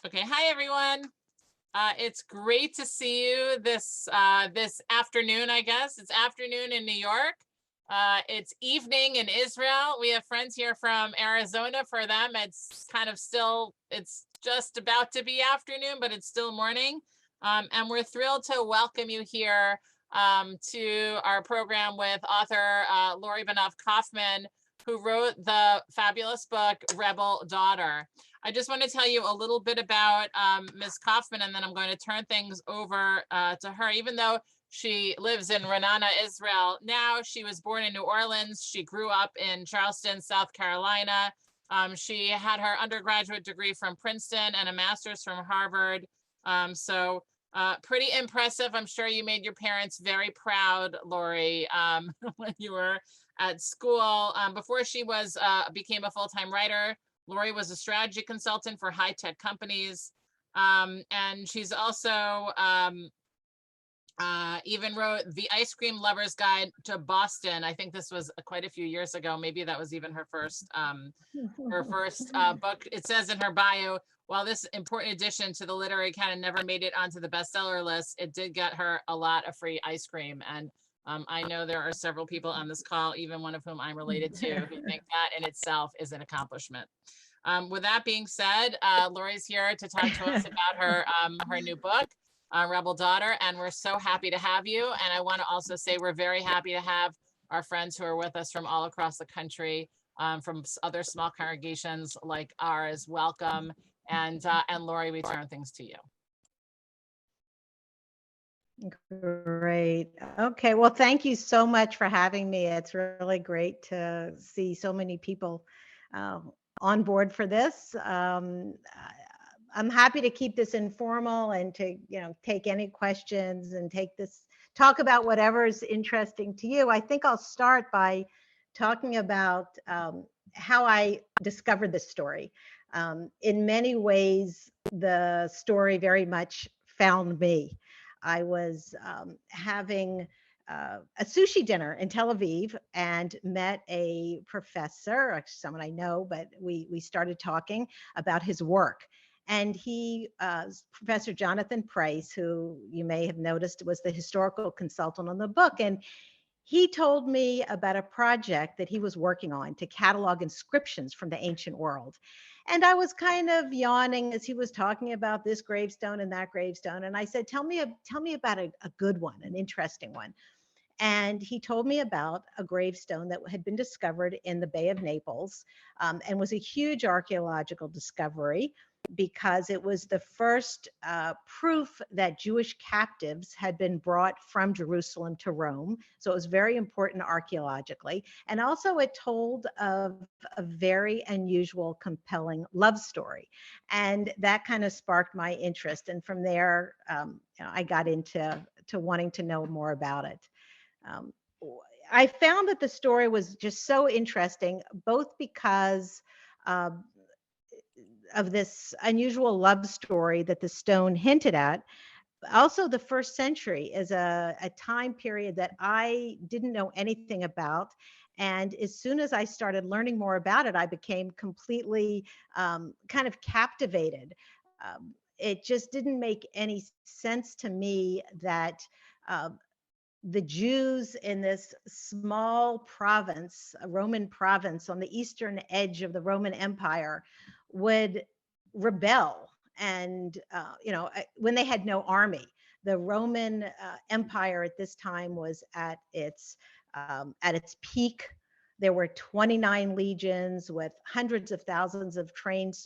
Okay, hi everyone. It's great to see you this afternoon. I guess it's afternoon in New York. It's evening in Israel. We have friends here from Arizona. For them, it's kind of still. It's just about to be afternoon, but it's still morning. And we're thrilled to welcome you here to our program with author Lori Banov Kaufman, who wrote the fabulous book Rebel Daughter. I just want to tell you a little bit about Ms. Kaufman, and then I'm going to turn things over to her. Even though she lives in Renana, Israel, now she was born in New Orleans. She grew up in Charleston, South Carolina. She had her undergraduate degree from Princeton and a master's from Harvard. Pretty impressive. I'm sure you made your parents very proud, Lori, when you were at school. Before she became a full-time writer, Lori was a strategy consultant for high-tech companies. And she's also even wrote The Ice Cream Lover's Guide to Boston. I think this was quite a few years ago. Maybe that was even her first book. It says in her bio, while this important addition to the literary canon never made it onto the bestseller list, it did get her a lot of free ice cream. And I know there are several people on this call, even one of whom I'm related to, who think that in itself is an accomplishment. With that being said, Lori's here to talk to us about her new book, Rebel Daughter, and we're so happy to have you. And I want to also say we're very happy to have our friends who are with us from all across the country, from other small congregations like ours. Welcome. And Lori, we turn things to you. Great. Okay. Well, thank you so much for having me. It's really great to see so many people on board for this. I'm happy to keep this informal and to, take any questions and talk about whatever is interesting to you. I think I'll start by talking about how I discovered this story. In many ways, the story very much found me. I was having a sushi dinner in Tel Aviv and met a professor, actually someone I know, but we started talking about his work. And he, Professor Jonathan Price, who you may have noticed was the historical consultant on the book. And he told me about a project that he was working on to catalog inscriptions from the ancient world. And I was kind of yawning as he was talking about this gravestone and that gravestone. And I said, tell me about a good one, an interesting one. And he told me about a gravestone that had been discovered in the Bay of Naples, and was a huge archaeological discovery because it was the first proof that Jewish captives had been brought from Jerusalem to Rome. So it was very important archaeologically. And also it told of a very unusual, compelling love story. And that kind of sparked my interest. And from there, I got into wanting to know more about it. I found that the story was just so interesting, both because of this unusual love story that the stone hinted at. Also, the first century is a time period that I didn't know anything about. And as soon as I started learning more about it, I became completely kind of captivated. It just didn't make any sense to me that the Jews in this small province, a Roman province on the eastern edge of the Roman Empire, would rebel. And, when they had no army. The Roman Empire at this time was at its peak. There were 29 legions with hundreds of thousands of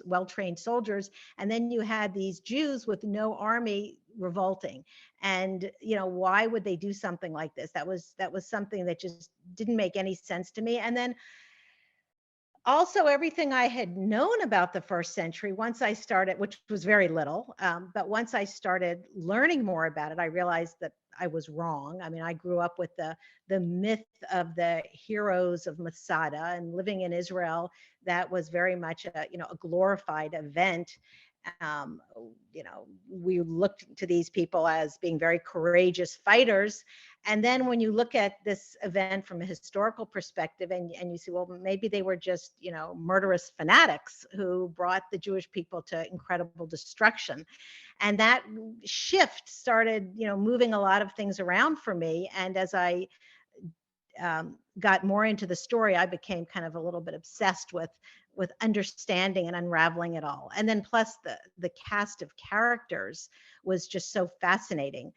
well-trained soldiers. And then you had these Jews with no army revolting. And, why would they do something like this? That was something that just didn't make any sense to me. And then also everything I had known about the first century, once I started, which was very little, but once I started learning more about it, I realized that I was wrong. I mean, I grew up with the myth of the heroes of Masada, and living in Israel, that was very much a glorified event. We looked to these people as being very courageous fighters. And then when you look at this event from a historical perspective, and you see, well, maybe they were just, murderous fanatics who brought the Jewish people to incredible destruction. And that shift started, moving a lot of things around for me. And as I got more into the story, I became kind of a little bit obsessed with understanding and unraveling it all. And then plus the cast of characters was just so fascinating.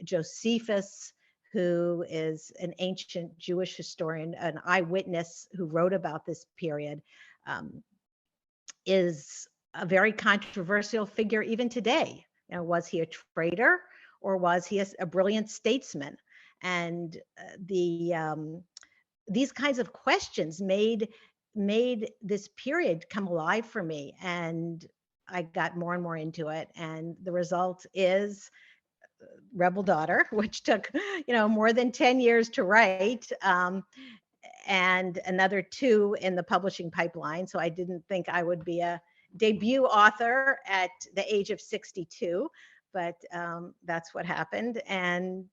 Josephus, who is an ancient Jewish historian, an eyewitness who wrote about this period, is a very controversial figure even today. Was he a traitor, or was he a brilliant statesman? And these kinds of questions made this period come alive for me, and I got more and more into it. And the result is Rebel Daughter, which took more than 10 years to write, and another 2 in the publishing pipeline. So I didn't think I would be a debut author at the age of 62, but that's what happened. And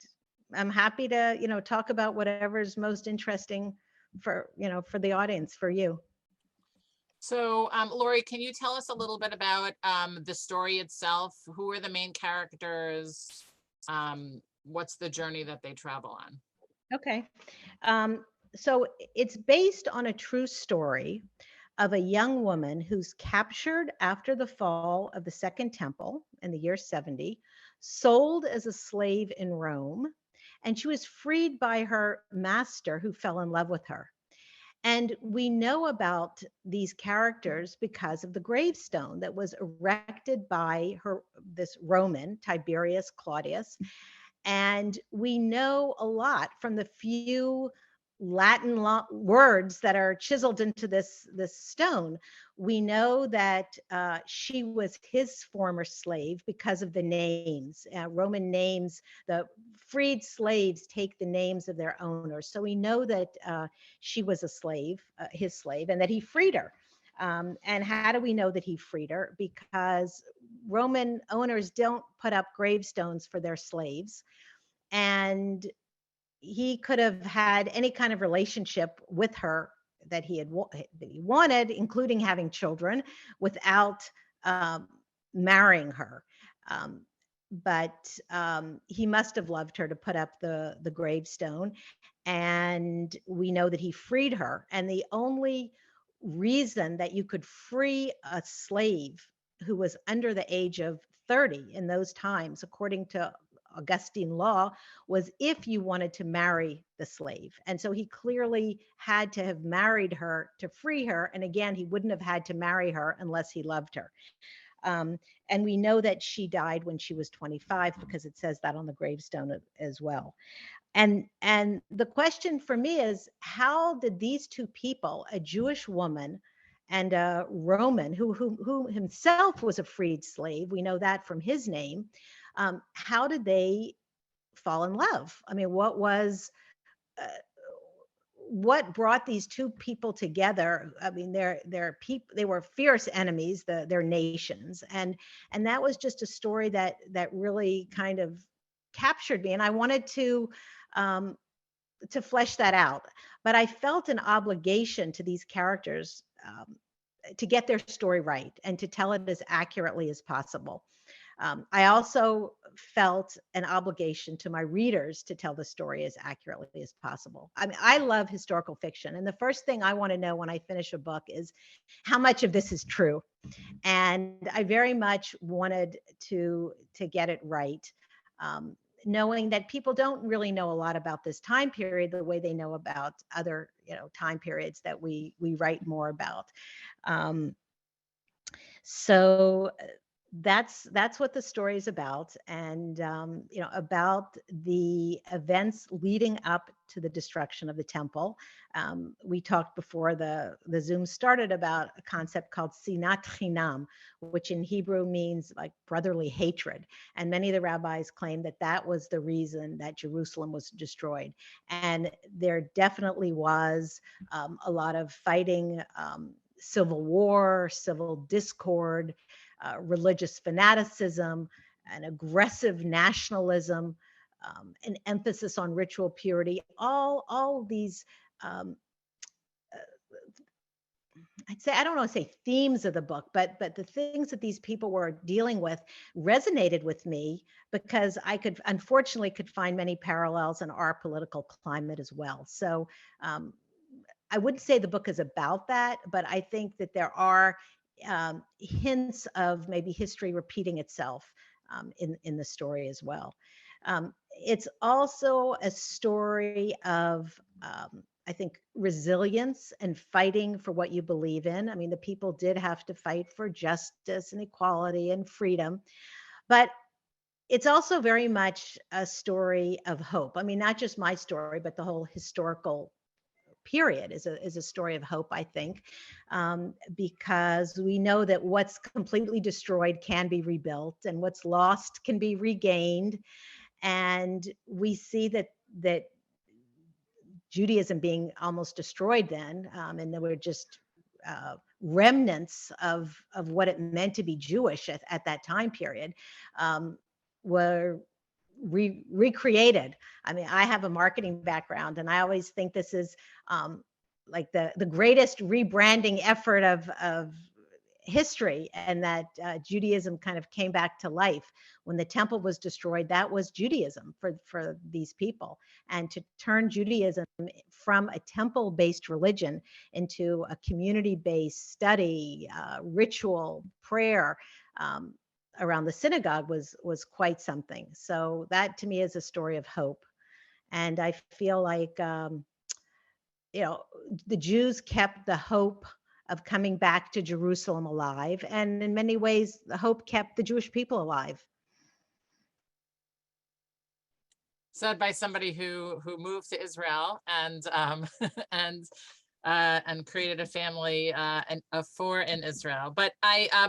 I'm happy to talk about whatever's most interesting for the audience, for you. So, Lori, can you tell us a little bit about the story itself? Who are the main characters? What's the journey that they travel on? Okay. So it's based on a true story of a young woman who's captured after the fall of the Second Temple in the year 70, sold as a slave in Rome, and she was freed by her master who fell in love with her. And we know about these characters because of the gravestone that was erected by this Roman, Tiberius Claudius. And we know a lot from the few Latin words that are chiseled into this stone. We know that she was his former slave because of the names, Roman names. The freed slaves take the names of their owners. So we know that she was a slave, his slave, and that he freed her. And how do we know that he freed her? Because Roman owners don't put up gravestones for their slaves. And he could have had any kind of relationship with her that he wanted, including having children, without marrying her. But he must have loved her to put up the gravestone. And we know that he freed her. And the only reason that you could free a slave who was under the age of 30 in those times, according to Augustine law, was if you wanted to marry the slave. And so he clearly had to have married her to free her. And again, he wouldn't have had to marry her unless he loved her. And we know that she died when she was 25 because it says that on the gravestone as well. And the question for me is, how did these two people, a Jewish woman and a Roman who himself was a freed slave, we know that from his name, how did they fall in love? I mean, what brought these two people together? I mean, they were fierce enemies, their nations, and that was just a story that really kind of captured me, and I wanted to flesh that out. But I felt an obligation to these characters to get their story right and to tell it as accurately as possible. I also felt an obligation to my readers to tell the story as accurately as possible. I mean, I love historical fiction, and the first thing I want to know when I finish a book is how much of this is true. And I very much wanted to get it right, knowing that people don't really know a lot about this time period the way they know about other, time periods that we write more about. So that's what the story is about, and about the events leading up to the destruction of the temple. We talked before the Zoom started about a concept called sinat chinam, which in Hebrew means like brotherly hatred, and many of the rabbis claim that that was the reason that Jerusalem was destroyed. And there definitely was a lot of fighting, civil war, civil discord, religious fanaticism, and aggressive nationalism, an emphasis on ritual purity, all these I'd say, I don't want to say themes of the book, but the things that these people were dealing with resonated with me because I could, unfortunately, could find many parallels in our political climate as well. So um, I wouldn't say the book is about that, but I think that there are hints of maybe history repeating itself in the story as well. It's also a story of, I think, resilience and fighting for what you believe in. I mean, the people did have to fight for justice and equality and freedom, but it's also very much a story of hope. I mean, not just my story, but the whole historical period is a story of hope, I think, because we know that what's completely destroyed can be rebuilt, and what's lost can be regained. And we see that Judaism being almost destroyed then, and there were just remnants of what it meant to be Jewish at that time period, were recreated. I mean, I have a marketing background, and I always think this is like the greatest rebranding effort of history, and that Judaism kind of came back to life when the temple was destroyed. That was Judaism for these people, and to turn Judaism from a temple-based religion into a community-based study, ritual, prayer around the synagogue was quite something. So that to me is a story of hope, and I feel like the Jews kept the hope of coming back to Jerusalem alive. And in many ways, the hope kept the Jewish people alive. Said by somebody who moved to Israel and and created a family of four in Israel. But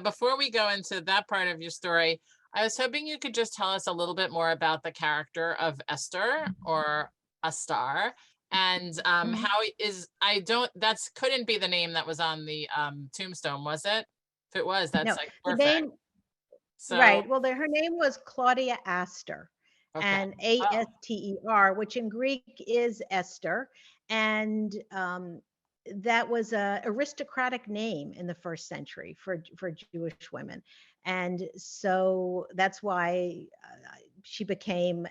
before we go into that part of your story, I was hoping you could just tell us a little bit more about the character of Esther, or Astar, and how that's couldn't be the name that was on the tombstone, was it? If it was, that's No, like the perfect. name, So right. Well, her name was Claudia Astor, okay. and Oh, Aster, which in Greek is Esther. And that was a aristocratic name in the first century for Jewish women. And so that's why she became,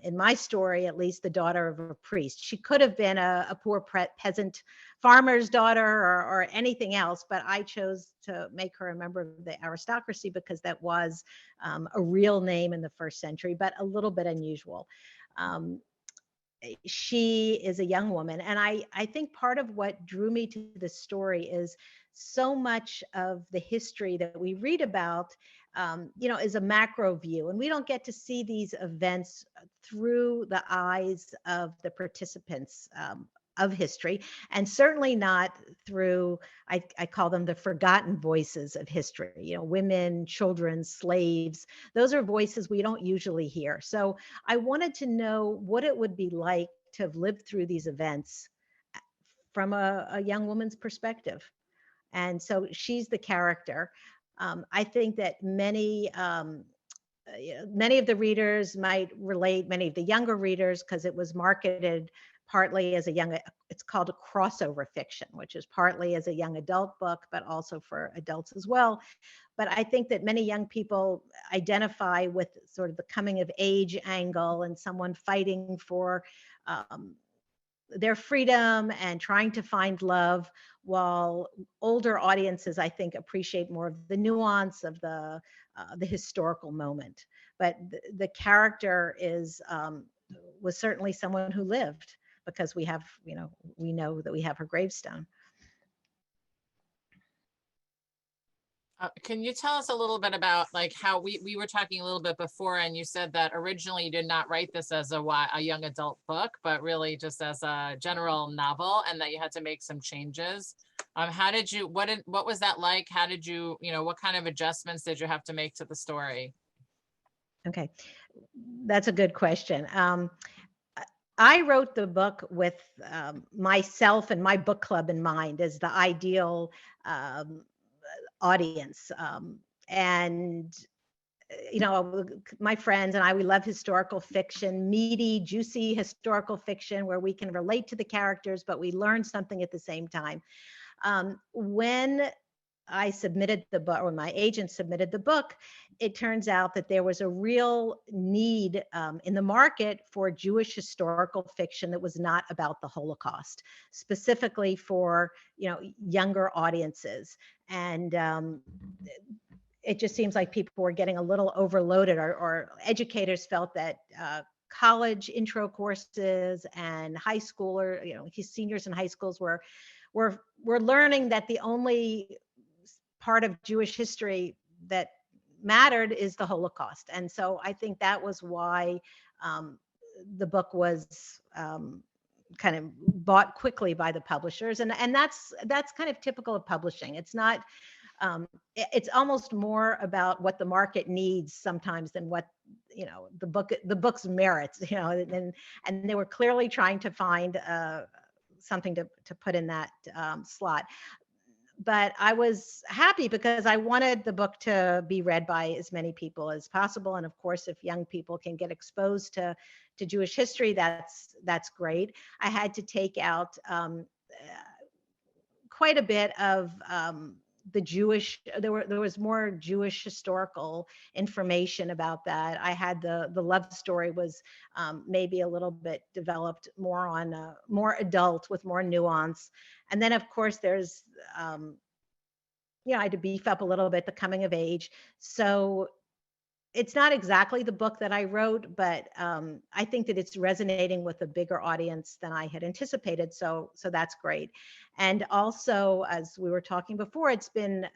in my story, at least, the daughter of a priest. She could have been a poor peasant farmer's daughter, or anything else, but I chose to make her a member of the aristocracy because that was a real name in the first century, but a little bit unusual. Um, she is a young woman, and I think part of what drew me to this story is so much of the history that we read about is a macro view, and we don't get to see these events through the eyes of the participants of history, and certainly not through, I call them the forgotten voices of history, women, children, slaves. Those are voices we don't usually hear. So I wanted to know what it would be like to have lived through these events from a young woman's perspective. And so she's the character. I think that many of the readers might relate, many of the younger readers, because it was marketed partly as it's called a crossover fiction, which is partly as a young adult book, but also for adults as well. But I think that many young people identify with sort of the coming of age angle and someone fighting for their freedom and trying to find love, while older audiences, I think, appreciate more of the nuance of the historical moment. But the character was certainly someone who lived, because we know that we have her gravestone. Can you tell us a little bit about, like, how we were talking a little bit before, and you said that originally you did not write this as a young adult book, but really just as a general novel, and that you had to make some changes. How did you, what was that like? How did you, what kind of adjustments did you have to make to the story? Okay, that's a good question. I wrote the book with myself and my book club in mind as the ideal audience. And my friends and I, we love historical fiction, meaty, juicy historical fiction where we can relate to the characters, but we learn something at the same time. When I submitted the book, or my agent submitted the book, it turns out that there was a real need in the market for Jewish historical fiction that was not about the Holocaust, specifically for younger audiences. And it just seems like people were getting a little overloaded, or educators felt that college intro courses and high schooler, seniors in high schools were learning that the only part of Jewish history that mattered is the Holocaust. And so I think that was why the book was kind of bought quickly by the publishers. And that's kind of typical of publishing. It's not, it's almost more about what the market needs sometimes than what the book's merits, and they were clearly trying to find something to put in that slot. But I was happy because I wanted the book to be read by as many people as possible. And of course, if young people can get exposed to Jewish history, that's great. I had to take out quite a bit of the Jewish, there was more Jewish historical information about that. I had the love story was maybe a little bit developed more on more adult with more nuance. And then of course there's, I had to beef up a little bit the coming of age. So it's not exactly the book that I wrote, but I think that it's resonating with a bigger audience than I had anticipated. So that's great. And also, as we were talking before, it's been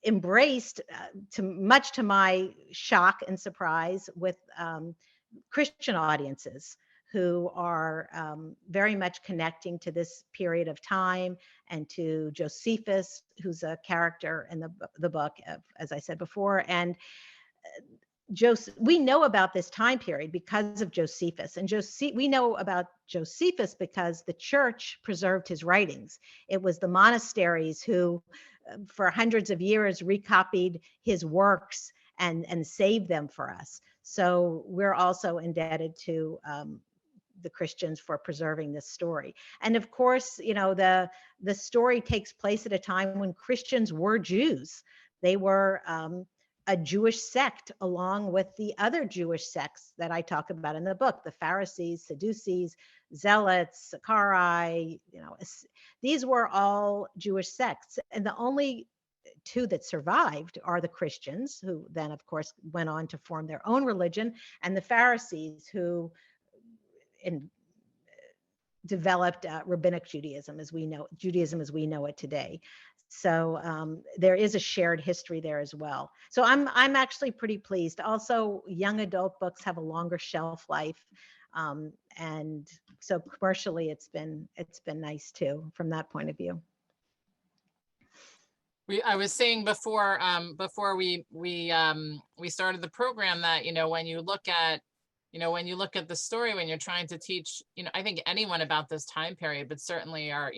embraced much to my shock and surprise with Christian audiences who are very much connecting to this period of time, and to Josephus, who's a character in the book, as I said before. And we know about this time period because of Josephus, and we know about Josephus because the church preserved his writings. It was the monasteries who, for hundreds of years, recopied his works and saved them for us. So we're also indebted to the Christians for preserving this story. And of course, the story takes place at a time when Christians were Jews. They were a Jewish sect along with the other Jewish sects that I talk about in the book, the Pharisees, Sadducees, Zealots, Sicarii, these were all Jewish sects. And the only two that survived are the Christians, who then of course went on to form their own religion, and the Pharisees, who developed rabbinic Judaism as we know it today. So there is a shared history there as well. So I'm actually pretty pleased. Also, young adult books have a longer shelf life, and so commercially it's been nice too from that point of view. I was saying before we started the program that when you look at the story, when you're trying to teach, I think anyone about this time period, but certainly our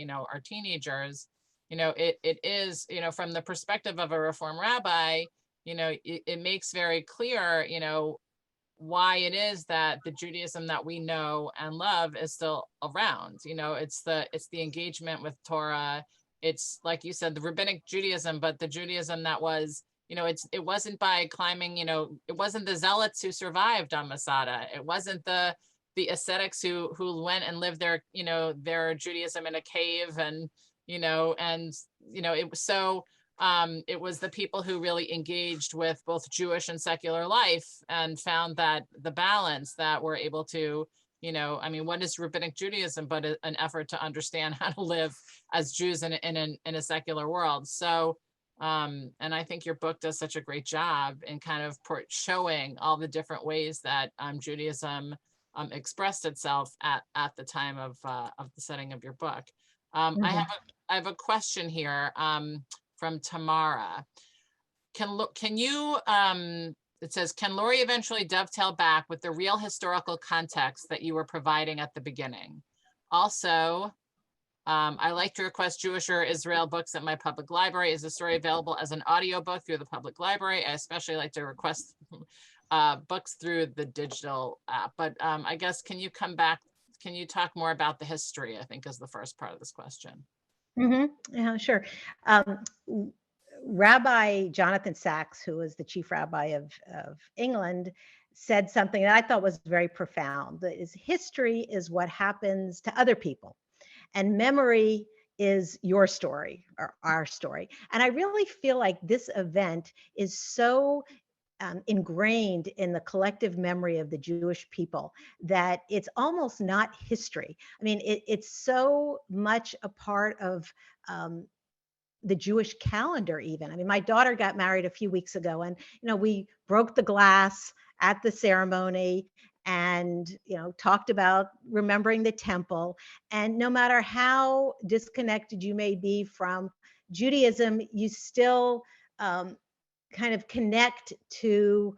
teenagers, it is, from the perspective of a Reform rabbi, it makes very clear, why it is that the Judaism that we know and love is still around. It's the engagement with Torah. It's, like you said, the rabbinic Judaism, but the Judaism that was, it wasn't by climbing, it wasn't the Zealots who survived on Masada. It wasn't the ascetics who went and lived their Judaism in a cave, and it was so, it was the people who really engaged with both Jewish and secular life and found that the balance that we're able to, what is rabbinic Judaism but an effort to understand how to live as Jews in a secular world. So, and I think your book does such a great job in kind of showing all the different ways that Judaism expressed itself at the time of the setting of your book. Mm-hmm. I have a question here from Tamara. Can you it says, can Lori eventually dovetail back with the real historical context that you were providing at the beginning? Also, I like to request Jewish or Israel books at my public library. Is the story available as an audiobook through the public library? I especially like to request books through the digital app. But I guess, can you come back? Can you talk more about the history, I think is the first part of this question. Yeah, sure. Um, Rabbi Jonathan Sacks, who was the chief rabbi of England, said something that I thought was very profound. That is, history is what happens to other people, and memory is your story or our story. And I really feel like this event is so ingrained in the collective memory of the Jewish people that it's almost not history. I mean, it's so much a part of the Jewish calendar, even. I mean, my daughter got married a few weeks ago, and we broke the glass at the ceremony and talked about remembering the temple. And no matter how disconnected you may be from Judaism, you still kind of connect to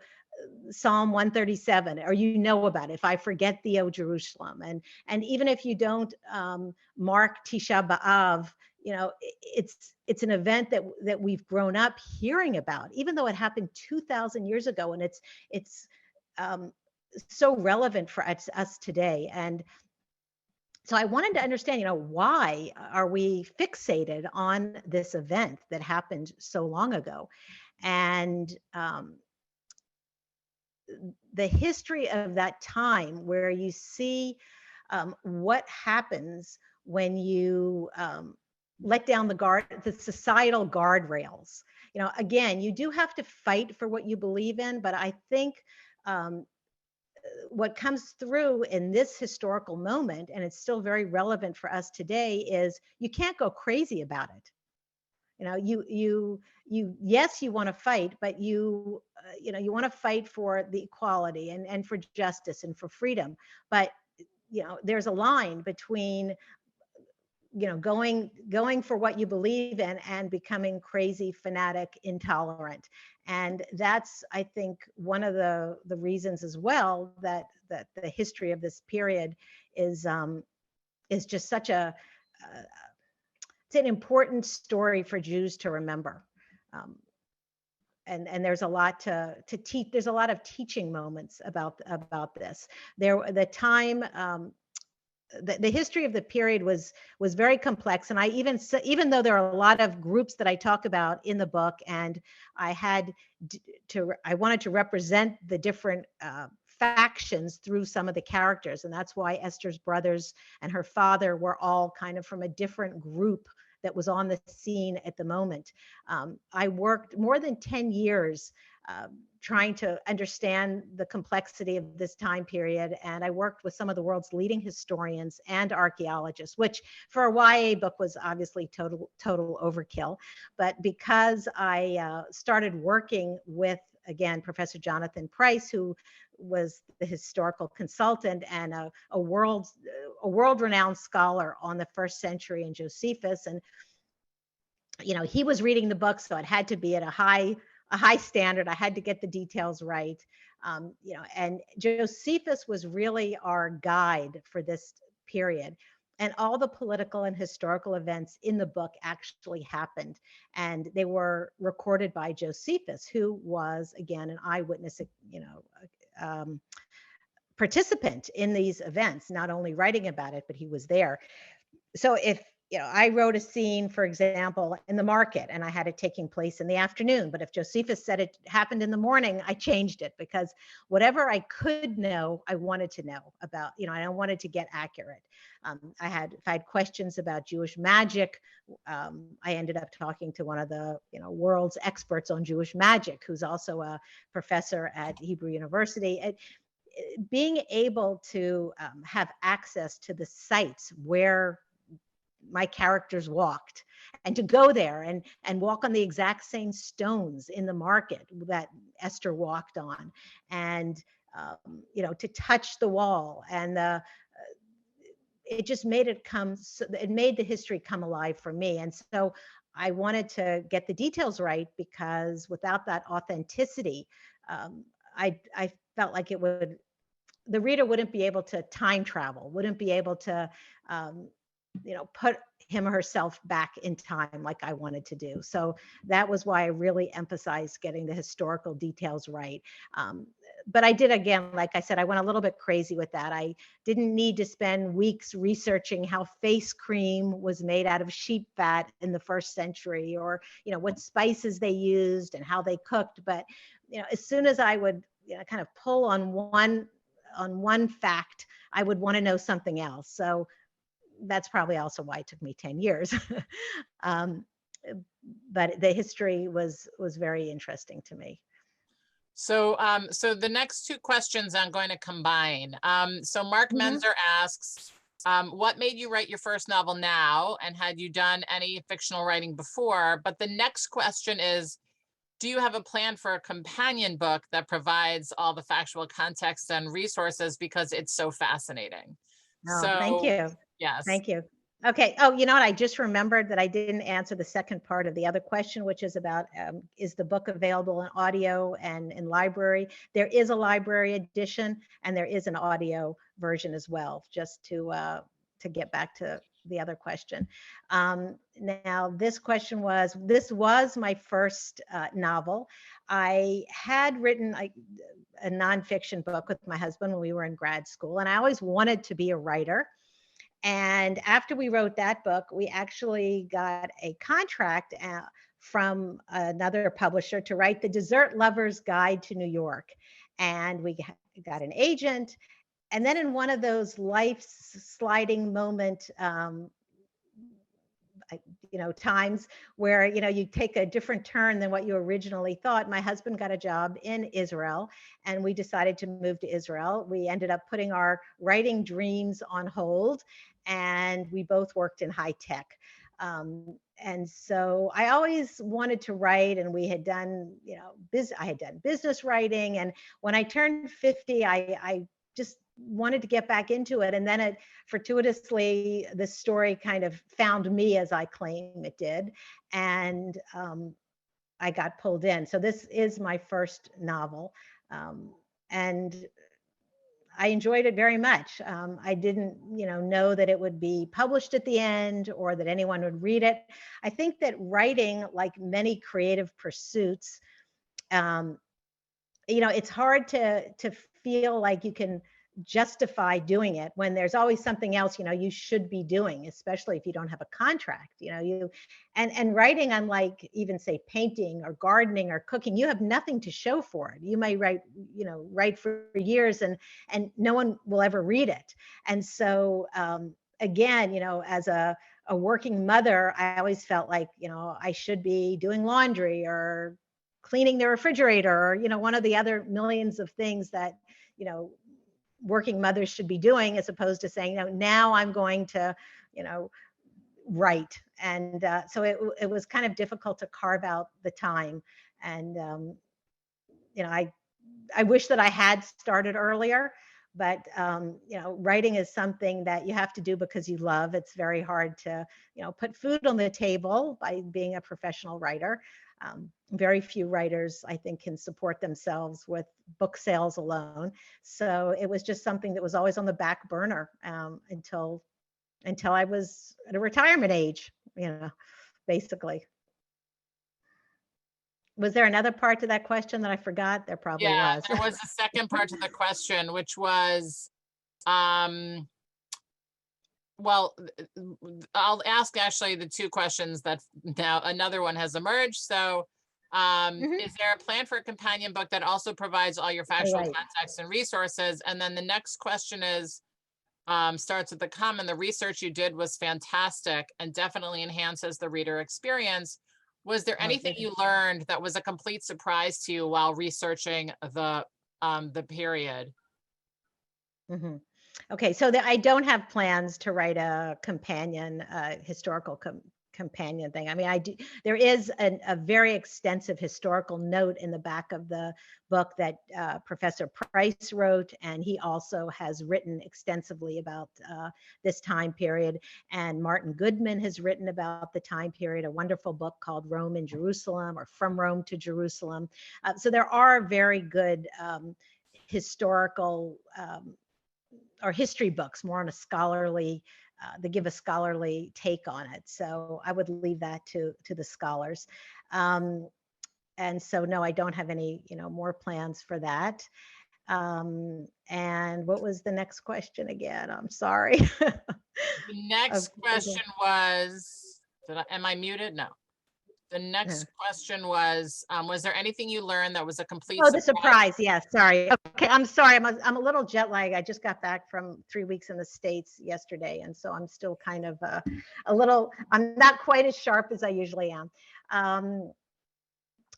Psalm 137, or about it. If I forget thee, O Jerusalem, and even if you don't mark Tisha B'av, it's an event that we've grown up hearing about, even though it happened 2,000 years ago, and it's so relevant for us today. And so I wanted to understand, why are we fixated on this event that happened so long ago? And the history of that time, where you see what happens when you let down the societal guardrails. Again, you do have to fight for what you believe in, but I think what comes through in this historical moment, and it's still very relevant for us today, is you can't go crazy about it. Yes, you want to fight, but you want to fight for the equality and for justice and for freedom. But there's a line between going for what you believe in and becoming crazy, fanatic, intolerant. And that's, I think, one of the reasons as well that the history of this period is just such it's an important story for Jews to remember. And there's a lot to teach. There's a lot of teaching moments about this. The history of the period was very complex, and I even though there are a lot of groups that I talk about in the book, and I wanted to represent the different factions through some of the characters, and that's why Esther's brothers and her father were all kind of from a different group that was on the scene at the moment. I worked more than 10 years trying to understand the complexity of this time period. And I worked with some of the world's leading historians and archaeologists, which for a YA book was obviously total overkill. But because I started working with, again, Professor Jonathan Price, who was the historical consultant and a world-renowned scholar on the first century and Josephus. And, he was reading the book, so it had to be at a high standard. I had to get the details right. And Josephus was really our guide for this period. And all the political and historical events in the book actually happened. And they were recorded by Josephus, who was, again, an eyewitness, participant in these events, not only writing about it, but he was there. So if I wrote a scene, for example, in the market, and I had it taking place in the afternoon, but if Josephus said it happened in the morning, I changed it, because whatever I could know, I wanted to know about, I wanted to get accurate. If I had questions about Jewish magic, I ended up talking to one of the world's experts on Jewish magic, who's also a professor at Hebrew University. Being able to have access to the sites where my characters walked, and to go there and walk on the exact same stones in the market that Esther walked on, and to touch the wall, and it just made it made the history come alive for me. And so I wanted to get the details right, because without that authenticity, I felt like the reader wouldn't be able to time travel, wouldn't be able to put him or herself back in time like I wanted to do. So that was why I really emphasized getting the historical details right. But I did, again, like I said, I went a little bit crazy with that. I didn't need to spend weeks researching how face cream was made out of sheep fat in the first century, or what spices they used and how they cooked. But as soon as I would kind of pull on one fact, I would want to know something else. So that's probably also why it took me 10 years. um, but the history was very interesting to me. So, so the next two questions I'm going to combine. So Mark Mhm. Menzer asks, what made you write your first novel now? And had you done any fictional writing before? But the next question is, do you have a plan for a companion book that provides all the factual context and resources, because it's so fascinating? Oh, thank So, you. yes. Thank you. Okay. Oh, you know what? I just remembered that I didn't answer the second part of the other question, which is about, is the book available in audio and in library? There is a library edition, and there is an audio version as well, just to get back to the other question. Now, this was my first novel. I had written a nonfiction book with my husband when we were in grad school, and I always wanted to be a writer. And after we wrote that book, we actually got a contract from another publisher to write the Dessert Lover's Guide to New York. And we got an agent. And then in one of those life sliding moment, times where, you take a different turn than what you originally thought, my husband got a job in Israel, and we decided to move to Israel. We ended up putting our writing dreams on hold, and we both worked in high tech. And so I always wanted to write, and we had done, I had done business writing. And when I turned 50, I just wanted to get back into it. And then fortuitously, the story kind of found me, as I claim it did. And I got pulled in. So this is my first novel. And I enjoyed it very much. I didn't, know that it would be published at the end, or that anyone would read it. I think that writing, like many creative pursuits, um, it's hard to feel like you can justify doing it when there's always something else, you should be doing, especially if you don't have a contract. And writing, unlike even say painting or gardening or cooking, you have nothing to show for it. You may write for years, and no one will ever read it. And so again, as a working mother, I always felt like, I should be doing laundry or cleaning the refrigerator, or one of the other millions of things that working mothers should be doing, as opposed to saying, now I'm going to write. And so it was kind of difficult to carve out the time. And I wish that I had started earlier. But writing is something that you have to do because you love. It's very hard to put food on the table by being a professional writer. Very few writers, I think, can support themselves with book sales alone. So it was just something that was always on the back burner until I was at a retirement age, basically. Was there another part to that question that I forgot? There probably Yeah, was. there was a second part to the question, which was, well, I'll ask actually the two questions that now another one has emerged. So, Mhm. is there a plan for a companion book that also provides all your Oh, factual right. context and resources? And then the next question is, starts with the comment, the research you did was fantastic and definitely enhances the reader experience. Was there Oh, anything good. you learned that was a complete surprise to you while researching the period? Mhm. Okay, so I don't have plans to write a companion, historical companion thing. I mean, I do. There is a very extensive historical note in the back of the book that Professor Price wrote, and he also has written extensively about this time period. And Martin Goodman has written about the time period, a wonderful book called Rome and Jerusalem, or From Rome to Jerusalem. So there are very good historical or history books, more on a scholarly they give a scholarly take on it. So I would leave that to the scholars. And so, no, I don't have any, more plans for that. And what was the next question again? I'm sorry. The next question was, am I muted? No. The next question was there anything you learned that was a complete the surprise? Yes. Sorry. Okay. I'm sorry. I'm a little jet lagged. I just got back from 3 weeks in the States yesterday. And so I'm still kind of I'm not quite as sharp as I usually am.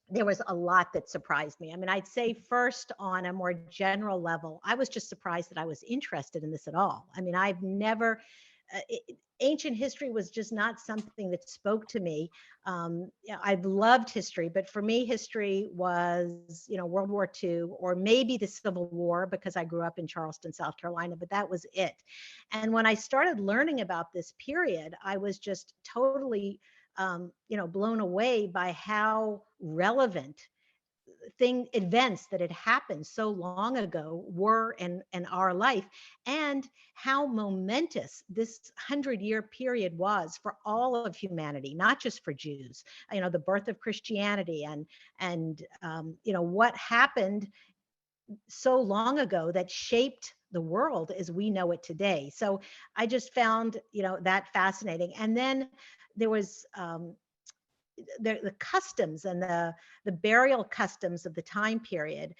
There was a lot that surprised me. I mean, I'd say first, on a more general level, I was just surprised that I was interested in this at all. I mean, I've never, ancient history was just not something that spoke to me. I've loved history, but for me, history was, World War II, or maybe the Civil War, because I grew up in Charleston, South Carolina, but that was it. And when I started learning about this period, I was just totally blown away by how relevant events that had happened so long ago were in our life, and how momentous this 100-year period was for all of humanity, not just for Jews. The birth of Christianity, and what happened so long ago that shaped the world as we know it today. So I just found that fascinating. And then there was the customs and the burial customs of the time period,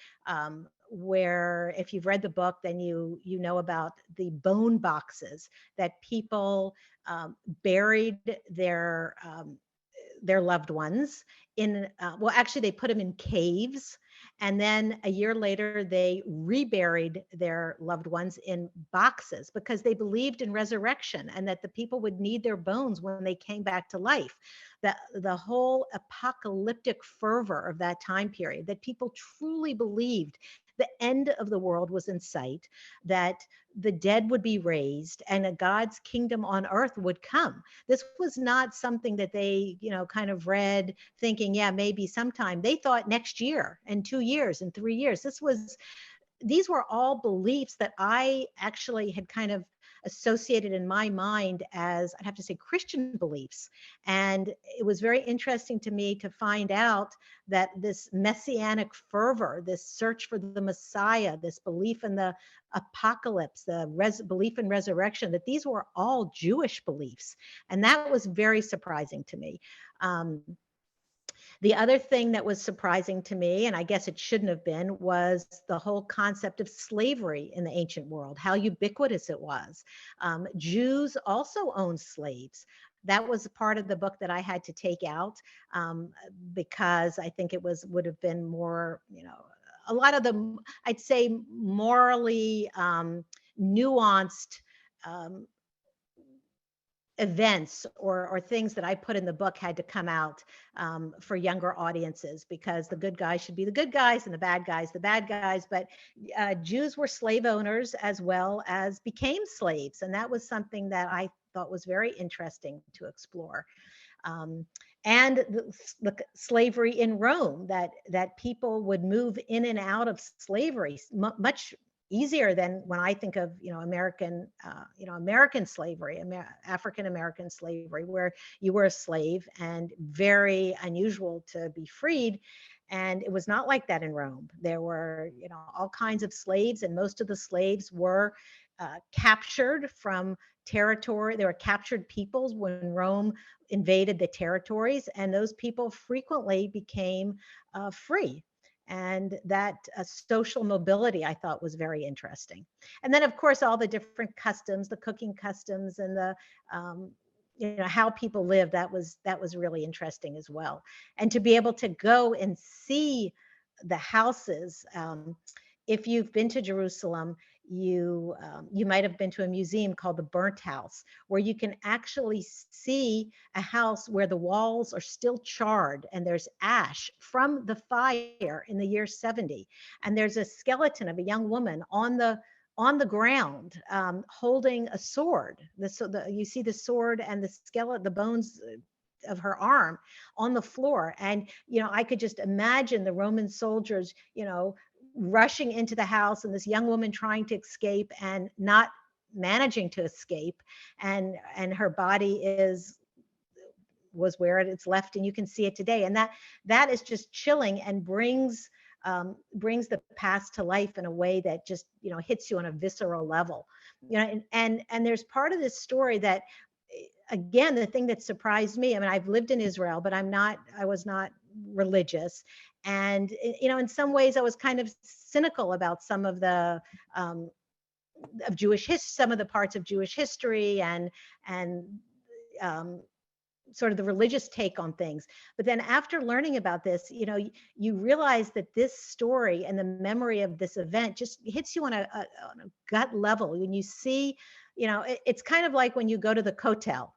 where, if you've read the book, then you know about the bone boxes that people buried their loved ones in. Well, actually, they put them in caves, and then a year later they reburied their loved ones in boxes, because they believed in resurrection and that the people would need their bones when they came back to life. The whole apocalyptic fervor of that time period, that people truly believed the end of the world was in sight, that the dead would be raised, and a God's kingdom on earth would come. This was not something that they, kind of read thinking, yeah, maybe sometime. They thought next year, and 2 years, and 3 years. These were all beliefs that I actually had kind of associated in my mind as, I'd have to say, Christian beliefs. And it was very interesting to me to find out that this messianic fervor, this search for the Messiah, this belief in the apocalypse, the belief in resurrection, that these were all Jewish beliefs. And that was very surprising to me. The other thing that was surprising to me, and I guess it shouldn't have been, was the whole concept of slavery in the ancient world, how ubiquitous it was. Jews also owned slaves. That was a part of the book that I had to take out, because I think it would have been more, a lot of the, I'd say, morally nuanced events or things that I put in the book had to come out for younger audiences, because the good guys should be the good guys and the bad guys the bad guys. But Jews were slave owners as well as became slaves, and that was something that I thought was very interesting to explore. And the slavery in Rome, that people would move in and out of slavery much easier than when I think of, American slavery, African American slavery, where you were a slave and very unusual to be freed. And it was not like that in Rome. There were, all kinds of slaves, and most of the slaves were captured from territory. They were captured peoples when Rome invaded the territories, and those people frequently became free. And that social mobility, I thought, was very interesting. And then, of course, all the different customs, the cooking customs, and the how people live, that was really interesting as well. And to be able to go and see the houses, if you've been to Jerusalem, you might have been to a museum called the Burnt House, where you can actually see a house where the walls are still charred and there's ash from the fire in the year 70. And there's a skeleton of a young woman on the ground, holding a sword. You see the sword and the skeleton, the bones of her arm on the floor. And, I could just imagine the Roman soldiers, rushing into the house, and this young woman trying to escape and not managing to escape, and her body was where it's left, and you can see it today. And that is just chilling, and brings the past to life in a way that just, hits you on a visceral level. And there's part of this story that, again, the thing that surprised me, I mean, I've lived in Israel, but I was not religious. And, in some ways I was kind of cynical about some of the, some of the parts of Jewish history, and sort of the religious take on things. But then after learning about this, you realize that this story and the memory of this event just hits you on a gut level. When you see, it's kind of like when you go to the Kotel.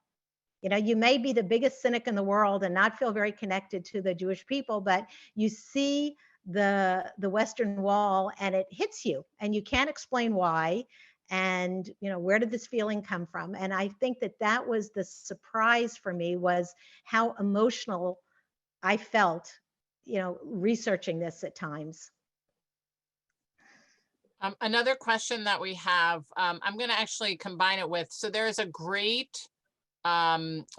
You may be the biggest cynic in the world and not feel very connected to the Jewish people, but you see the Western Wall and it hits you, and you can't explain why. And where did this feeling come from? And I think that was the surprise for me, was how emotional I felt, researching this at times. Another question that we have, I'm going to actually combine it with, so there's a great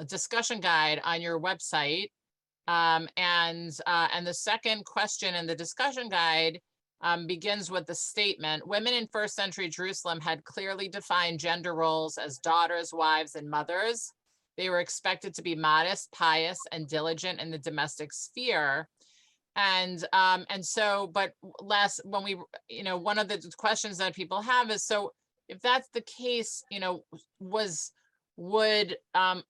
discussion guide on your website, and the second question in the discussion guide begins with the statement: women in first century Jerusalem had clearly defined gender roles as daughters, wives, and mothers. They were expected to be modest, pious, and diligent in the domestic sphere. And so, but when we, one of the questions that people have is, so if that's the case, would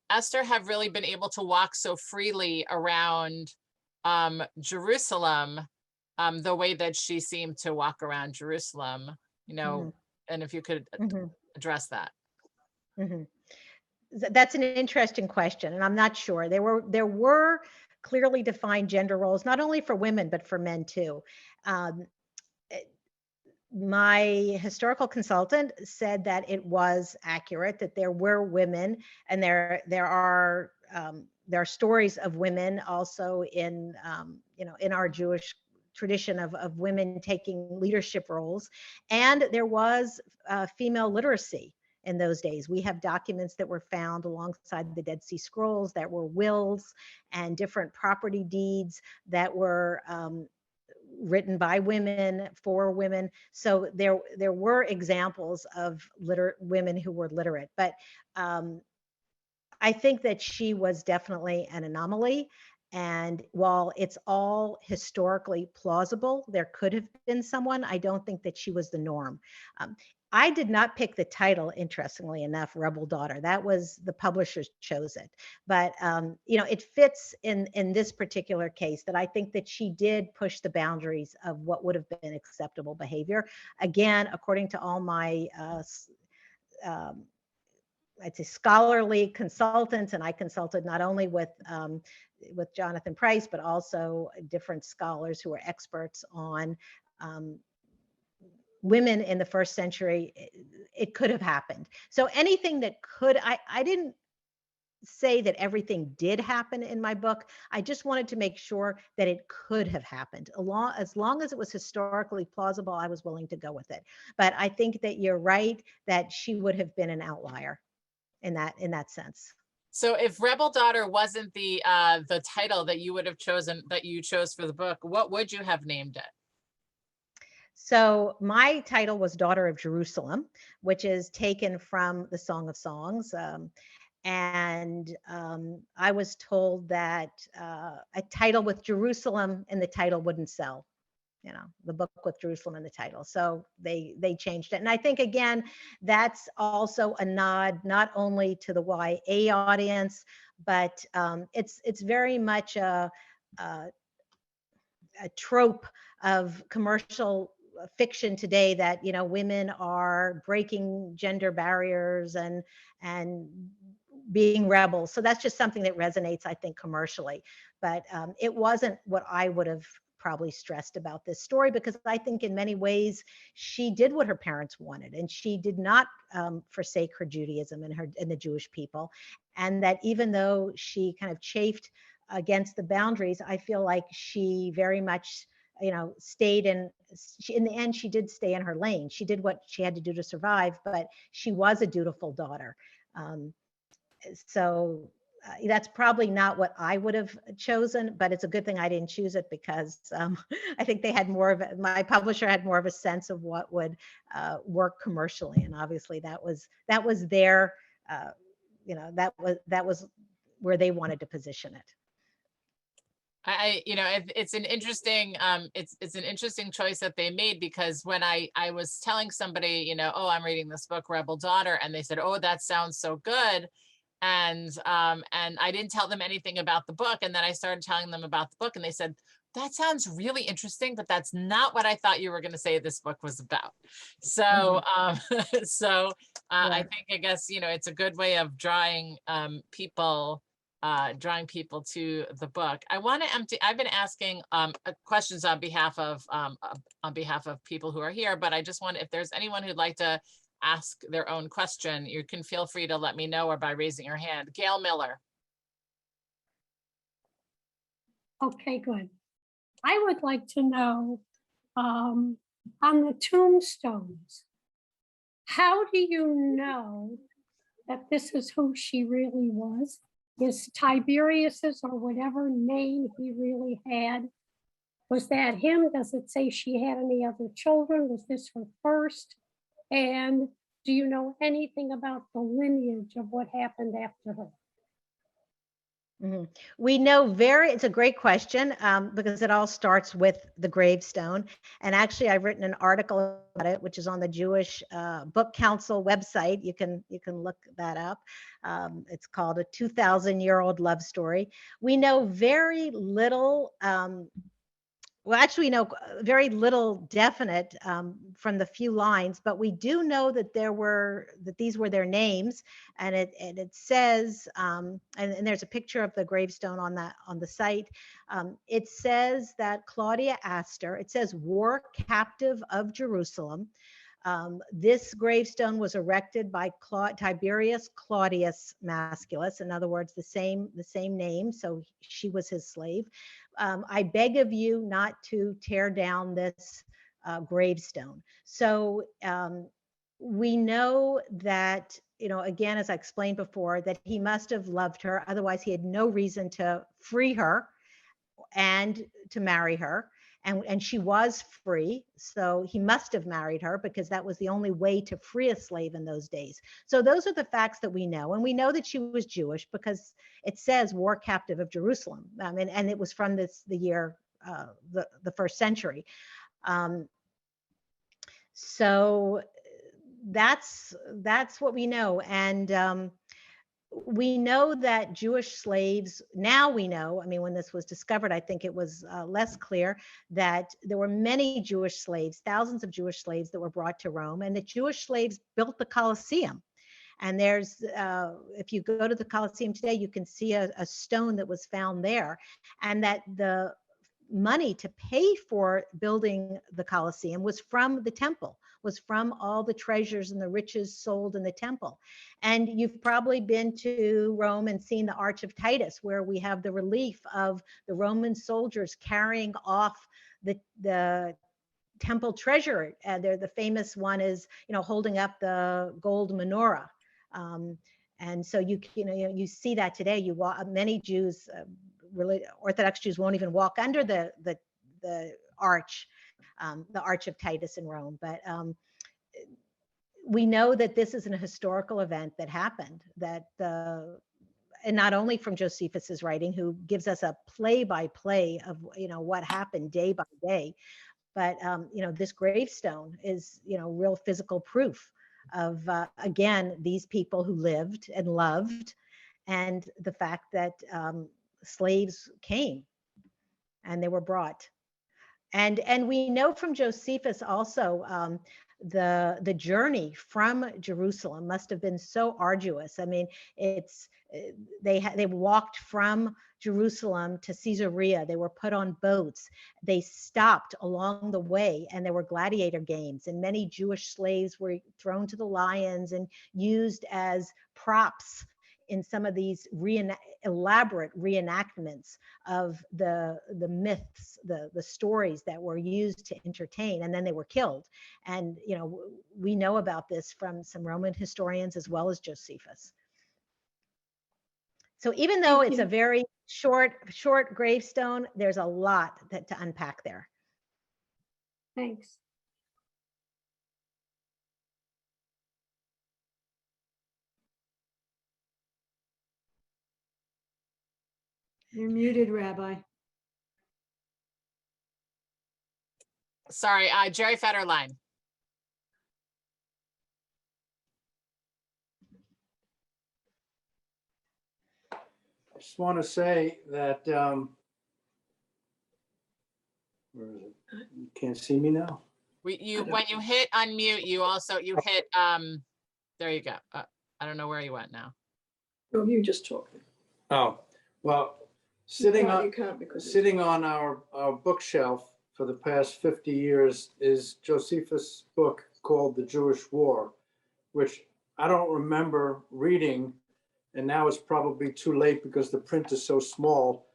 Esther have really been able to walk so freely around Jerusalem the way that she seemed to walk around Jerusalem, Mm-hmm. and if you could address that. Mm-hmm. That's an interesting question, and I'm not sure. There were clearly defined gender roles, not only for women, but for men too. My historical consultant said that it was accurate, that there were women, and there are stories of women also in in our Jewish tradition of women taking leadership roles, and there was female literacy in those days. We have documents that were found alongside the Dead Sea Scrolls that were wills and different property deeds that were written by women for women. So there were examples of women who were literate, but I think that she was definitely an anomaly. And while it's all historically plausible, there could have been someone, I don't think that she was the norm. I did not pick the title, interestingly enough, Rebel Daughter. That was the publishers chose it. But, it fits in this particular case, that I think that she did push the boundaries of what would have been acceptable behavior. Again, according to all my, I'd say, scholarly consultants, and I consulted not only with Jonathan Price, but also different scholars who are experts on women in the first century. It could have happened. So anything that could, I didn't say that everything did happen in my book. I just wanted to make sure that it could have happened. As long as it was historically plausible, I was willing to go with it. But I think that you're right, that she would have been an outlier in that sense. So if Rebel Daughter wasn't the title that you would have chosen, that you chose for the book, what would you have named it? So my title was Daughter of Jerusalem, which is taken from the Song of Songs. And I was told that a title with Jerusalem in the title wouldn't sell. The book with Jerusalem in the title. So they changed it. And I think, again, that's also a nod not only to the YA audience, but it's very much a trope of commercial fiction today, that women are breaking gender barriers and being rebels. So that's just something that resonates, I think, commercially. But it wasn't what I would have probably stressed about this story, because I think in many ways she did what her parents wanted, and she did not forsake her Judaism and the Jewish people. And that even though she kind of chafed against the boundaries, I feel like she very much stayed in in the end, she did stay in her lane. She did what she had to do to survive, but she was a dutiful daughter. So that's probably not what I would have chosen, but it's a good thing I didn't choose it, because I think they had my publisher had more of a sense of what would work commercially, and obviously that was their, that was where they wanted to position it. It's an interesting it's an interesting choice that they made, because when I was telling somebody, oh, I'm reading this book, Rebel Daughter, and they said, oh, that sounds so good. And I didn't tell them anything about the book. And then I started telling them about the book, and they said, that sounds really interesting, but that's not what I thought you were going to say this book was about. So, I think, I guess, it's a good way of drawing people to the book. I've been asking questions on behalf of people who are here, but I just want, if there's anyone who'd like to ask their own question, you can feel free to let me know, or by raising your hand. Gail Miller. Okay, good. I would like to know, on the tombstones, how do you know that this is who she really was? Is Tiberius's, or whatever name he really had, was that him? Does it say she had any other children? Was this her first? And do you know anything about the lineage of what happened after her? Mm-hmm. We know it's a great question, because it all starts with the gravestone. And actually, I've written an article about it, which is on the Jewish Book Council website. You can look that up. It's called A 2,000-Year-Old Love Story. We know very little. Well, actually, we know very little definite from the few lines, but we do know that these were their names, and it says, and there's a picture of the gravestone on the site. It says that Claudia Astor. It says war captive of Jerusalem. This gravestone was erected by Tiberius Claudius Masculus. In other words, the same name. So she was his slave. I beg of you not to tear down this gravestone. So we know that, again, as I explained before, that he must have loved her. Otherwise, he had no reason to free her and to marry her. And she was free, so he must have married her, because that was the only way to free a slave in those days. So those are the facts that we know. And we know that she was Jewish, because it says war captive of Jerusalem. And it was from the year, the first century. So that's what we know. And we know that Jewish slaves, now we know, when this was discovered, I think it was less clear, that there were many Jewish slaves, thousands of Jewish slaves that were brought to Rome, and that Jewish slaves built the Colosseum. And there's, if you go to the Colosseum today, you can see a stone that was found there, and that the money to pay for building the Colosseum was from the temple, was from all the treasures and the riches sold in the temple. And you've probably been to Rome and seen the Arch of Titus, where we have the relief of the Roman soldiers carrying off the temple treasure. The famous one is, holding up the gold menorah. And so you see that today. Many Jews, really Orthodox Jews, won't even walk under the arch, the Arch of Titus in Rome. But we know that this is a historical event that happened. And not only from Josephus's writing, who gives us a play-by-play of what happened day by day, but this gravestone is real physical proof of again, these people who lived and loved, and the fact that slaves came and they were brought. And we know from Josephus also, the journey from Jerusalem must have been so arduous. They walked from Jerusalem to Caesarea. They were put on boats. They stopped along the way, and there were gladiator games, and many Jewish slaves were thrown to the lions and used as props in some of these elaborate reenactments of the myths, the stories that were used to entertain, and then they were killed. And we know about this from some Roman historians as well as Josephus. So even though it's a very short gravestone, there's a lot to unpack there. Thanks. You're muted, Rabbi. Sorry, Jerry Federline. I just want to say that, where is it? You can't see me now? When you hit unmute, you hit, there you go. I don't know where you went now. Oh, you just talking. Oh, well, sitting You can't because on our bookshelf for the past 50 years is Josephus' book called The Jewish War, which I don't remember reading, and now it's probably too late because the print is so small.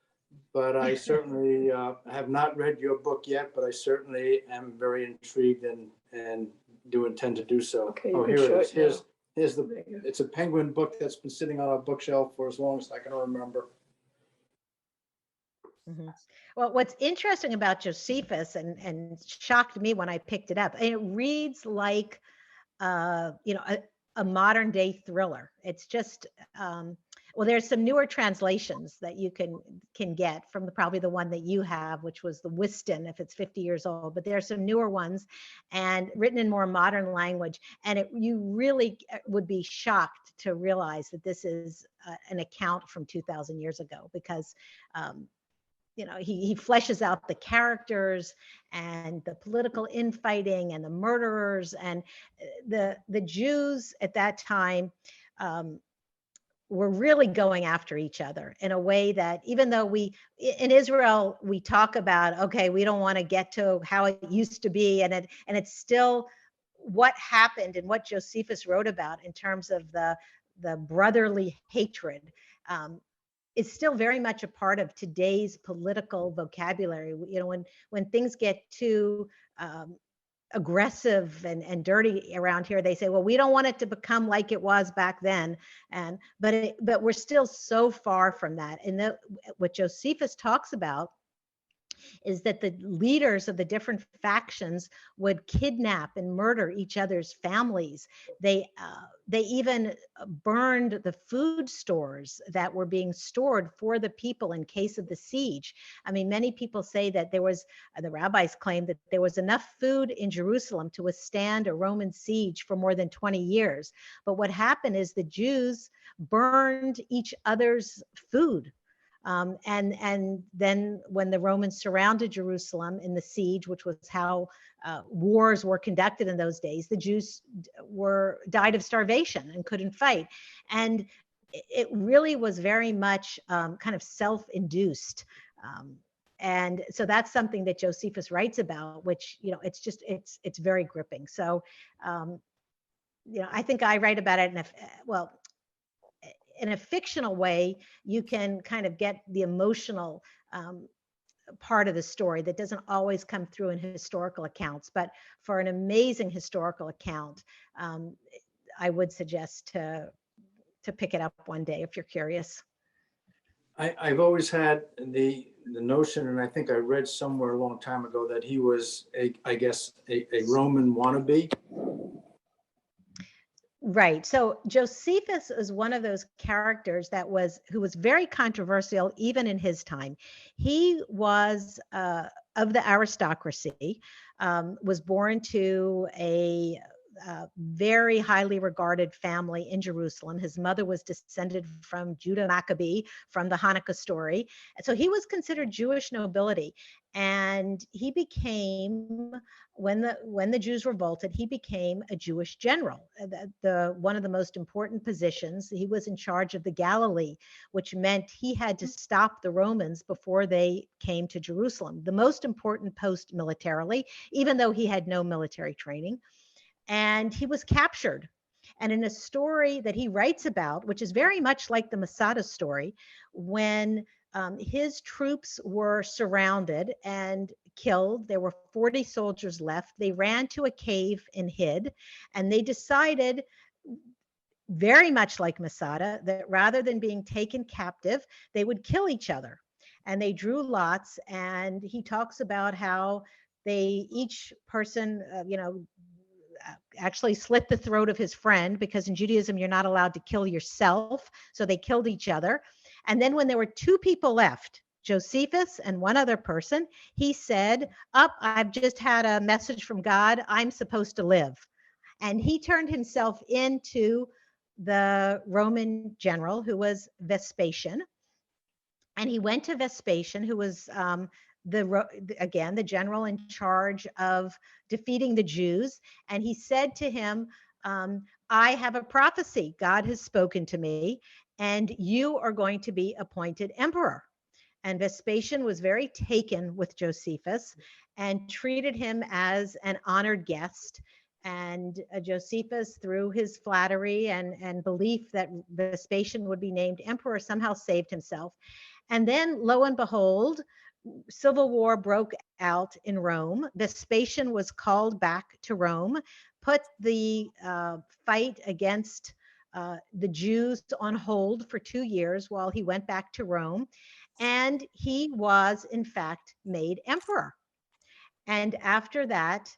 But I certainly have not read your book yet, but I certainly am very intrigued and do intend to do so. Okay, oh, here it is. Here's There you go. it's a Penguin book that's been sitting on our bookshelf for as long as I can remember. Mm-hmm. Well, what's interesting about Josephus and shocked me when I picked it up, and it reads like, a modern day thriller. It's just, well, there's some newer translations that you can get from probably the one that you have, which was the Whiston, if it's 50 years old, but there are some newer ones and written in more modern language. And you really would be shocked to realize that this is an account from 2000 years ago, because he fleshes out the characters and the political infighting and the murderers, and the Jews at that time were really going after each other in a way that, even though in Israel, we talk about, okay, we don't want to get to how it used to be. And it's still what happened and what Josephus wrote about in terms of the brotherly hatred. Is still very much a part of today's political vocabulary. When things get too aggressive and dirty around here, they say, well, we don't want it to become like it was back then. But we're still so far from that. And what Josephus talks about is that the leaders of the different factions would kidnap and murder each other's families. They even burned the food stores that were being stored for the people in case of the siege. I mean, many people say that the rabbis claim that there was enough food in Jerusalem to withstand a Roman siege for more than 20 years. But what happened is the Jews burned each other's food. And then when the Romans surrounded Jerusalem in the siege, which was how wars were conducted in those days, the Jews died of starvation and couldn't fight. And it really was very much kind of self-induced. And so that's something that Josephus writes about, which, it's very gripping. So, I think I write about it in a fictional way. You can kind of get the emotional part of the story that doesn't always come through in historical accounts. But for an amazing historical account, I would suggest to pick it up one day if you're curious. I've always had the notion, and I think I read somewhere a long time ago, that he was a Roman wannabe. Right. So Josephus is one of those characters who was very controversial even in his time. He was of the aristocracy, was born to a very highly regarded family in Jerusalem. His mother was descended from Judah Maccabee from the Hanukkah story. So he was considered Jewish nobility. And he became, when the Jews revolted, he became a Jewish general. One of the most important positions, he was in charge of the Galilee, which meant he had to stop the Romans before they came to Jerusalem. The most important post militarily, even though he had no military training. And he was captured. And in a story that he writes about, which is very much like the Masada story, when his troops were surrounded and killed, there were 40 soldiers left. They ran to a cave and hid, and they decided, very much like Masada, that rather than being taken captive, they would kill each other. And they drew lots, and he talks about how they, each person, actually slit the throat of his friend, because in Judaism, you're not allowed to kill yourself. So they killed each other. And then when there were two people left, Josephus and one other person, he said, I've just had a message from God. I'm supposed to live. And he turned himself into the Roman general, who was Vespasian. And he went to Vespasian, who was the general in charge of defeating the Jews. And he said to him, I have a prophecy. God has spoken to me, and you are going to be appointed emperor. And Vespasian was very taken with Josephus and treated him as an honored guest. And Josephus, through his flattery and belief that Vespasian would be named emperor, somehow saved himself. And then, lo and behold, civil war broke out in Rome. Vespasian was called back to Rome, put the fight against the Jews on hold for 2 years while he went back to Rome. And he was, in fact, made emperor. And after that,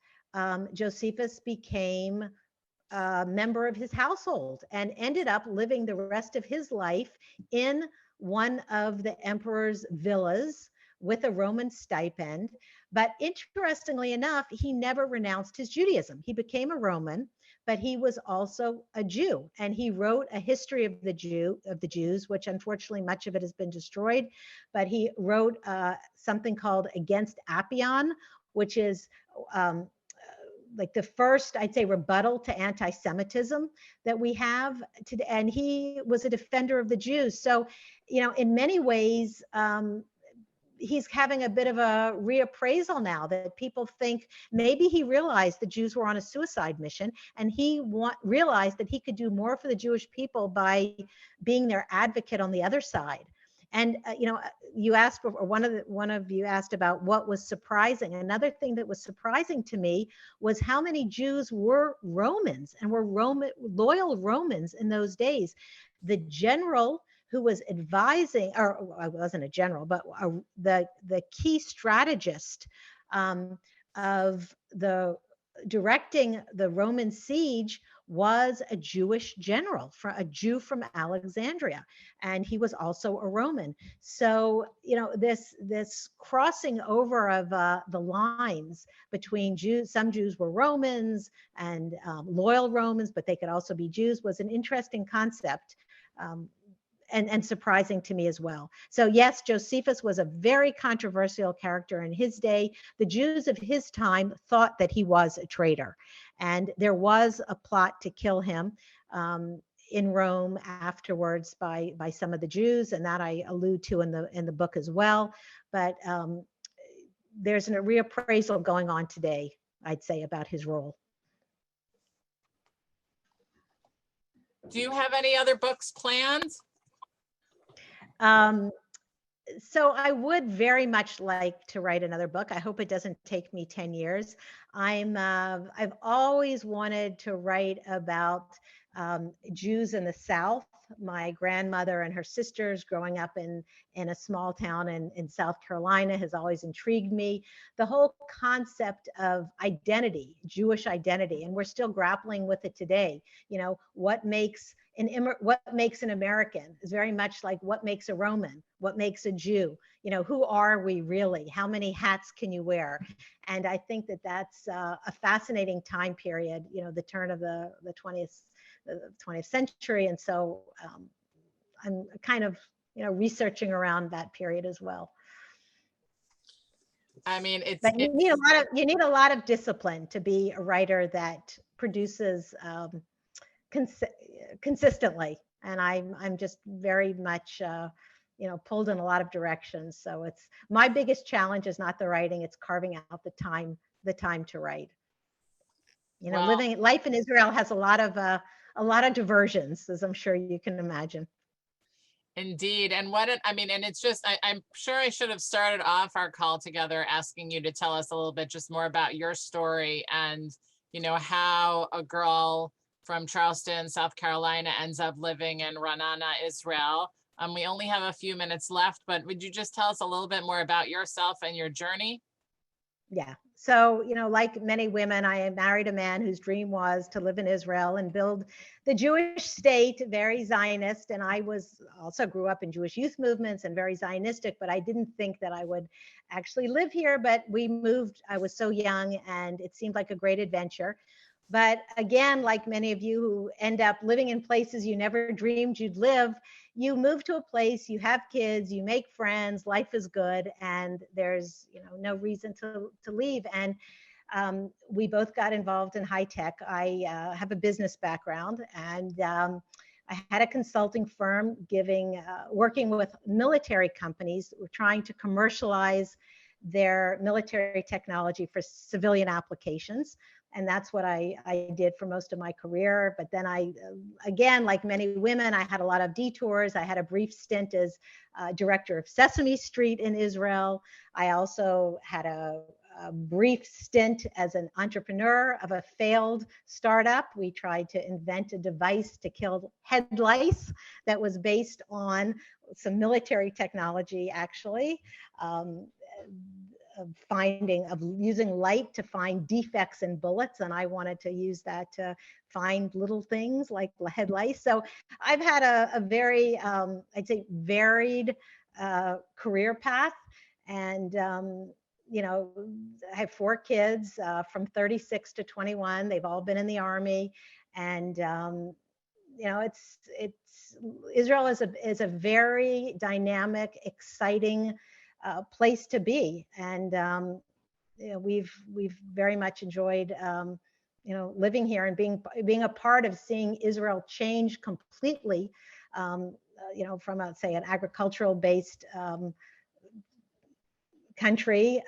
Josephus became a member of his household and ended up living the rest of his life in one of the emperor's villas with a Roman stipend. But interestingly enough, he never renounced his Judaism. He became a Roman, but he was also a Jew. And he wrote a history of the Jews, which unfortunately much of it has been destroyed. But he wrote something called Against Appian, which is like the first, I'd say, rebuttal to anti-Semitism that we have today. And he was a defender of the Jews. So, in many ways, he's having a bit of a reappraisal now, that people think maybe he realized the Jews were on a suicide mission, and he realized that he could do more for the Jewish people by being their advocate on the other side. And you asked, or one of you asked about what was surprising. Another thing that was surprising to me was how many Jews were Romans and were loyal Romans in those days. The general who was advising, or I wasn't a general, but the key strategist of the directing the Roman siege was a Jewish general, a Jew from Alexandria, and he was also a Roman. So, this crossing over of the lines between Jews, some Jews were Romans and loyal Romans, but they could also be Jews, was an interesting concept. And surprising to me as well. So yes, Josephus was a very controversial character in his day. The Jews of his time thought that he was a traitor, and there was a plot to kill him in Rome afterwards by some of the Jews, and that I allude to in the book as well. But there's a reappraisal going on today, I'd say, about his role. Do you have any other books planned? So I would very much like to write another book. I hope it doesn't take me 10 years. I've always wanted to write about Jews in the South. My grandmother and her sisters growing up in a small town in South Carolina has always intrigued me. The whole concept of identity, Jewish identity, and we're still grappling with it today. What makes an American is very much like what makes a Roman, what makes a Jew. Who are we really? How many hats can you wear? And I think that that's a fascinating time period, the turn of the 20th century. And so I'm kind of, researching around that period as well. I mean, But you need a lot of discipline to be a writer that produces consistently. And I'm just very much pulled in a lot of directions. So it's my biggest challenge is not the writing, it's carving out the time to write. Living life in Israel has a lot of a lot of diversions, as I'm sure you can imagine. Indeed. And I mean, and it's just, I'm sure I should have started off our call together asking you to tell us a little bit just more about your story and, how a girl from Charleston, South Carolina ends up living in Ra'anana, Israel. We only have a few minutes left, but would you just tell us a little bit more about yourself and your journey? Yeah. So, like many women, I married a man whose dream was to live in Israel and build the Jewish state, very Zionist. And I also grew up in Jewish youth movements and very Zionistic, but I didn't think that I would actually live here. But we moved, I was so young, and it seemed like a great adventure. But again, like many of you who end up living in places you never dreamed you'd live, you move to a place, you have kids, you make friends, life is good, and there's no reason to leave. And we both got involved in high tech. I have a business background, and I had a consulting firm working with military companies who were trying to commercialize their military technology for civilian applications. And that's what I did for most of my career. But then again, like many women, I had a lot of detours. I had a brief stint as director of Sesame Street in Israel. I also had a brief stint as an entrepreneur of a failed startup. We tried to invent a device to kill head lice that was based on some military technology, actually. Of using light to find defects in bullets, and I wanted to use that to find little things like head lice. So I've had a very, I'd say, varied career path, and I have 4 kids from 36 to 21. They've all been in the Army, and Israel is a very dynamic, exciting place to be, and we've very much enjoyed living here and being a part of seeing Israel change completely, from an agricultural based country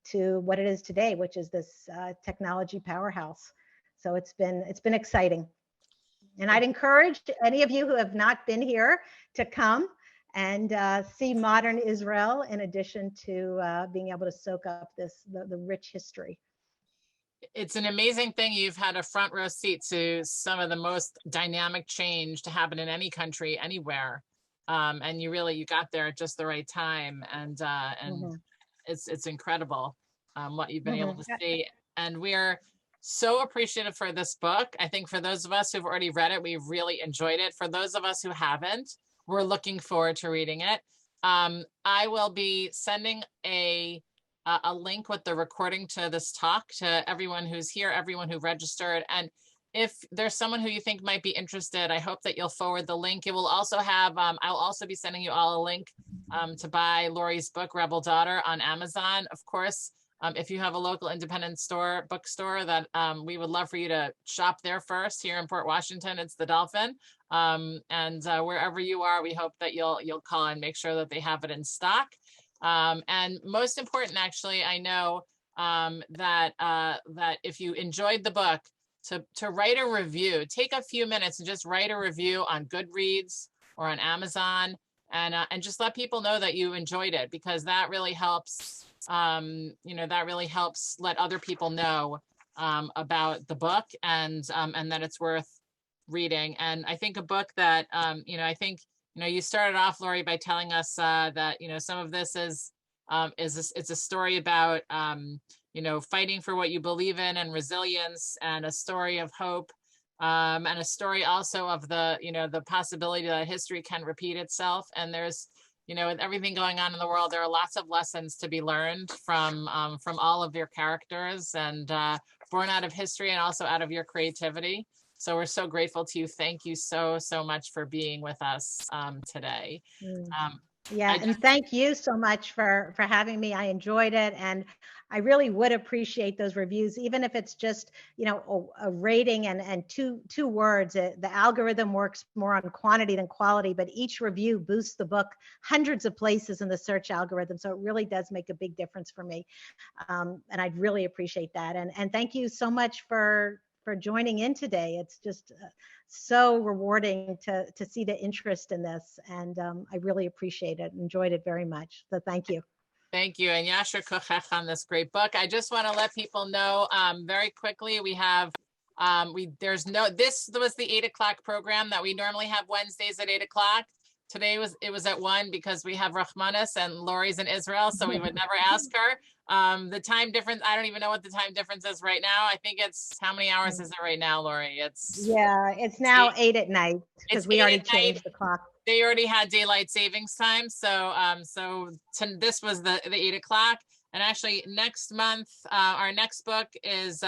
to what it is today, which is this technology powerhouse. So it's been exciting, and I'd encourage any of you who have not been here to come and see modern Israel, in addition to being able to soak up the rich history. It's an amazing thing. You've had a front row seat to some of the most dynamic change to happen in any country, anywhere. And you got there at just the right time. And mm-hmm. it's incredible what you've been able to see. And we're so appreciative for this book. I think for those of us who've already read it, we've really enjoyed it. For those of us who haven't, we're looking forward to reading it. I will be sending a link with the recording to this talk to everyone who's here, everyone who registered. And if there's someone who you think might be interested, I hope that you'll forward the link. It will also have, I'll also be sending you all a link to buy Lori's book, Rebel Daughter, on Amazon. Of course, if you have a local independent bookstore, that we would love for you to shop there first. Here in Port Washington, it's the Dolphin. And wherever you are, we hope that you'll call and make sure that they have it in stock. And most important, actually, I know that if you enjoyed the book, to write a review, take a few minutes and just write a review on Goodreads or on Amazon, and just let people know that you enjoyed it, because that really helps. That really helps let other people know about the book and that it's worth reading. And I think a book that you started off, Lori, by telling us that some of this is it's a story about fighting for what you believe in and resilience, and a story of hope, and a story also of the possibility that history can repeat itself. And there's with everything going on in the world, there are lots of lessons to be learned from all of your characters, and born out of history and also out of your creativity. So we're so grateful to you. Thank you so much for being with us today. And thank you so much for having me. I enjoyed it, and I really would appreciate those reviews, even if it's just a rating and two words. The algorithm works more on quantity than quality, but each review boosts the book hundreds of places in the search algorithm, so it really does make a big difference for me, and I'd really appreciate that. And thank you so much for joining in today. It's just so rewarding to see the interest in this, and I really appreciate it. Enjoyed it very much. So thank you. Thank you. And Yasher Kochech on this great book. I just want to let people know very quickly, we have, this was the 8 o'clock program that we normally have Wednesdays at 8 o'clock. Today it was at 1 because we have Rahmanis and Lori's in Israel, so we would never ask her. The time difference, I don't even know what the time difference is right now. I think it's, how many hours is it right now, Lori? It's now 8 at night because we already changed the clock. They already had daylight savings time. So this was the 8 o'clock. And actually next month, our next book is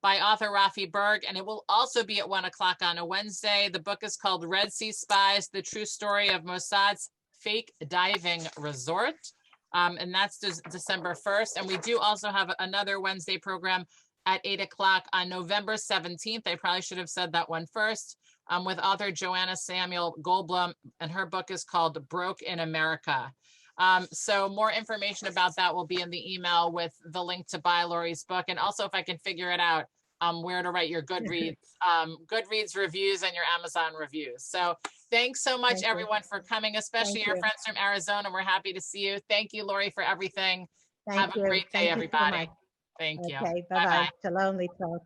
by author Rafi Berg, and it will also be at 1 o'clock on a Wednesday. The book is called Red Sea Spies, The True Story of Mossad's Fake Diving Resort. And that's December 1st. And we do also have another Wednesday program at 8 o'clock on November 17th. I probably should have said that one first, with author Joanna Samuel Goldblum, and her book is called Broke in America. So more information about that will be in the email with the link to buy Lori's book. And also, if I can figure it out, where to write your Goodreads reviews and your Amazon reviews. So thanks so much, everyone, for coming, especially our friends from Arizona. We're happy to see you. Thank you, Lori, for everything. Have a great day, everybody. Thank you. Okay, bye-bye. Shalom, Litzot.